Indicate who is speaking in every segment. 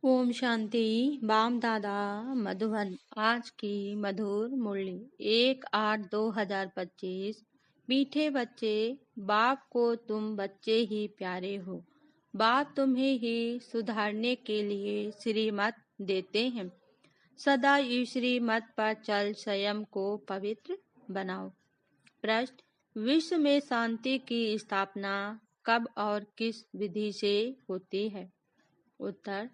Speaker 1: Om Shanti. Balm दादा मधुबन। आज की मधुर मुरली 1/8/2025। मीठे बच्चे, बाप को तुम बच्चे ही प्यारे हो। बाप तुम्हें ही सुधारने के लिए श्रीमत देते हैं। सदा इस श्रीमत पर चल स्वयं को पवित्र बनाओ। प्रश्न: विश्व में शांति की स्थापना कब और किस विधि से होती है? उत्तर: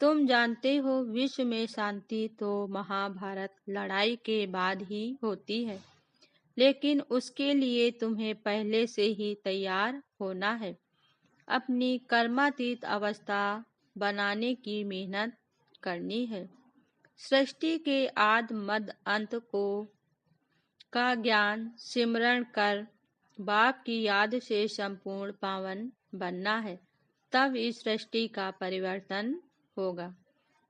Speaker 1: तुम जानते हो, विश्व में शांति तो महाभारत लड़ाई के बाद ही होती है, लेकिन उसके लिए तुम्हें पहले से ही तैयार होना है। अपनी कर्मातीत अवस्था बनाने की मेहनत करनी है। सृष्टि के आदि मध्य अंत का ज्ञान सिमरण कर बाप की याद से संपूर्ण पावन बनना है, तब इस सृष्टि का परिवर्तन होगा।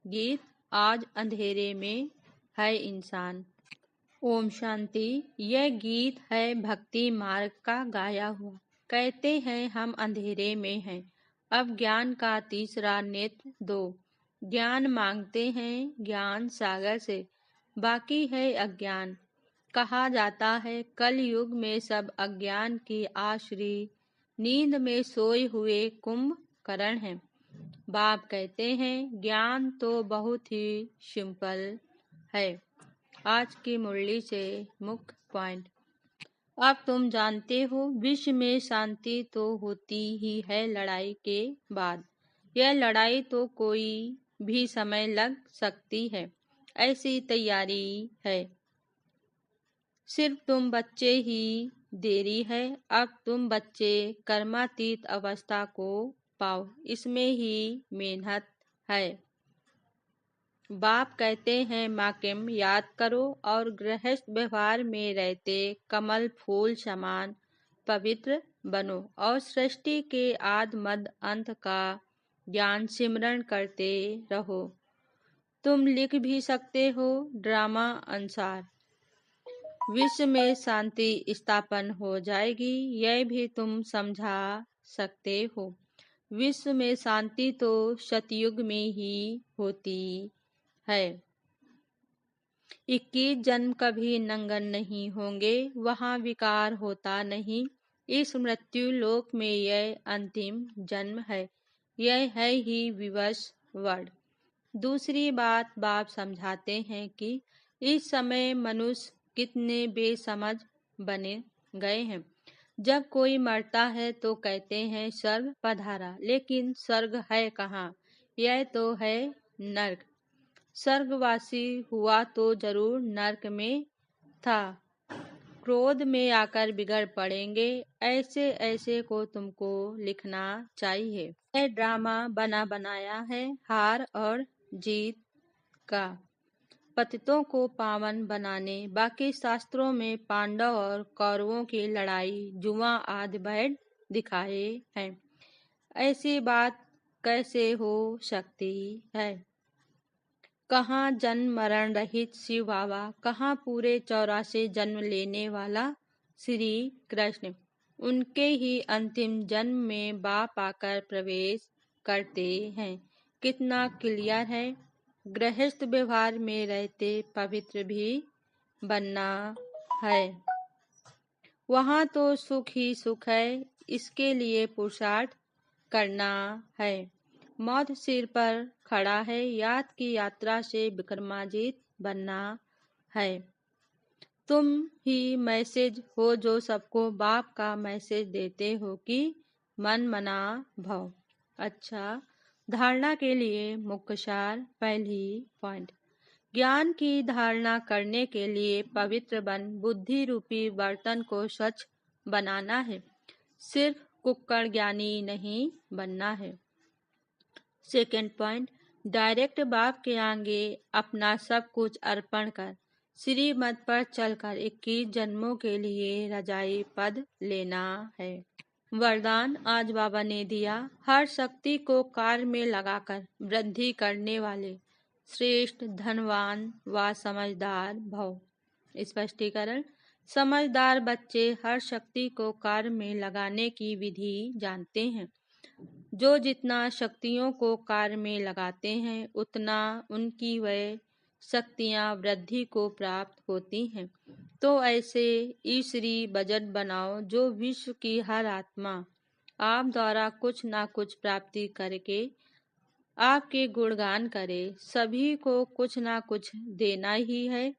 Speaker 1: गीत: आज अंधेरे में है इंसान। ओम शांति। यह गीत है भक्ति मार्ग का गाया हुआ। कहते हैं हम अंधेरे में हैं, अब ज्ञान का तीसरा नेत्र दो। ज्ञान मांगते हैं ज्ञान सागर से, बाकी है अज्ञान। कहा जाता है कल युग में सब अज्ञान की आश्री नींद में सोए हुए कुंभकर्ण हैं। बाप कहते हैं ज्ञान तो बहुत ही सिंपल है। आज की मुरली से मुख्य पॉइंट: अब तुम जानते हो, विश्व में शांति तो होती ही है लड़ाई के बाद। यह लड़ाई तो कोई भी समय लग सकती है, ऐसी तैयारी है। सिर्फ तुम बच्चे ही देरी है। अब तुम बच्चे कर्मातीत अवस्था को पाओ, इसमें ही मेहनत है। बाप कहते हैं माकिम याद करो और गृहस्थ व्यवहार में रहते कमल फूल समान पवित्र बनो और सृष्टि के आदि मध्य अंत का ज्ञान सिमरण करते रहो। तुम लिख भी सकते हो ड्रामा अनुसार, विश्व में शांति स्थापन हो जाएगी, यह भी तुम समझा सकते हो। विश्व में शांति तो सतयुग में ही होती है। 21 जन्म कभी नंगन नहीं होंगे, वहाँ विकार होता नहीं। इस मृत्यु लोक में यह अंतिम जन्म है, यह है ही विवश वर्ड। दूसरी बात बाप समझाते हैं कि इस समय मनुष्य कितने बेसमझ बने गए हैं। जब कोई मरता है तो कहते हैं स्वर्ग पधारा, लेकिन स्वर्ग है कहाँ? यह तो है नर्क। स्वर्गवासी हुआ तो जरूर नर्क में था। क्रोध में आकर बिगड़ पड़ेंगे। ऐसे ऐसे को तुमको लिखना चाहिए। यह ड्रामा बना बनाया है हार और जीत का, पतितों को पावन बनाने। बाकी शास्त्रों में पांडव और कौरवों की लड़ाई जुआ आदि बैठ दिखाए हैं। ऐसी बात कैसे हो सकती है? कहाँ जन्म मरण रहित शिव बाबा, कहाँ पूरे 84 जन्म लेने वाला श्री कृष्ण। उनके ही अंतिम जन्म में बाप आकर प्रवेश करते हैं। कितना क्लियर है। गृहस्थ व्यवहार में रहते पवित्र भी बनना है। वहाँ तो सुख ही सुख है, इसके लिए पुरुषार्थ करना है। मौत सिर पर खड़ा है, याद की यात्रा से विक्रमाजीत बनना है। तुम ही मैसेज हो जो सबको बाप का मैसेज देते हो कि मन मना भव। अच्छा, धारणा के लिए मुख्य सार। पहली पॉइंट: ज्ञान की धारणा करने के लिए पवित्र बन बुद्धि रूपी बर्तन को स्वच्छ बनाना है। सिर्फ कुक्कड़ ज्ञानी नहीं बनना है। सेकेंड पॉइंट: डायरेक्ट बाप के आगे अपना सब कुछ अर्पण कर श्रीमत पर चलकर 21 जन्मों के लिए रजाई पद लेना है। वरदान आज बाबा ने दिया, हर शक्ति को कार्य में लगाकर वृद्धि करने वाले श्रेष्ठ धनवान व समझदार भव। स्पष्टीकरण: समझदार बच्चे हर शक्ति को कार्य में लगाने की विधि जानते हैं। जो जितना शक्तियों को कार्य में लगाते हैं उतना उनकी वह शक्तियां वृद्धि को प्राप्त होती हैं। तो ऐसे ईश्वरी बजट बनाओ जो विश्व की हर आत्मा आप द्वारा कुछ ना कुछ प्राप्ति करके आपके गुणगान करे। सभी को कुछ ना कुछ देना ही है,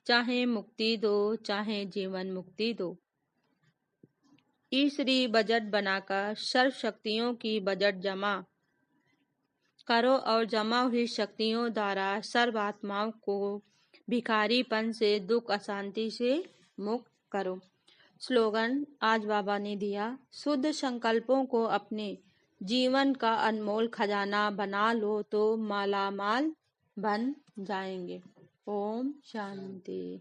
Speaker 1: चाहे मुक्ति दो चाहे जीवन मुक्ति दो। ईश्वरी बजट बनाकर सर्व शक्तियों की बजट जमा करो और जमा हुई शक्तियों द्वारा सर्व आत्माओं को भिखारीपन से, दुख अशांति से मुक्त करो। स्लोगन आज बाबा ने दिया, शुद्ध संकल्पों को अपने जीवन का अनमोल खजाना बना लो तो मालामाल बन जाएंगे। ओम शांति।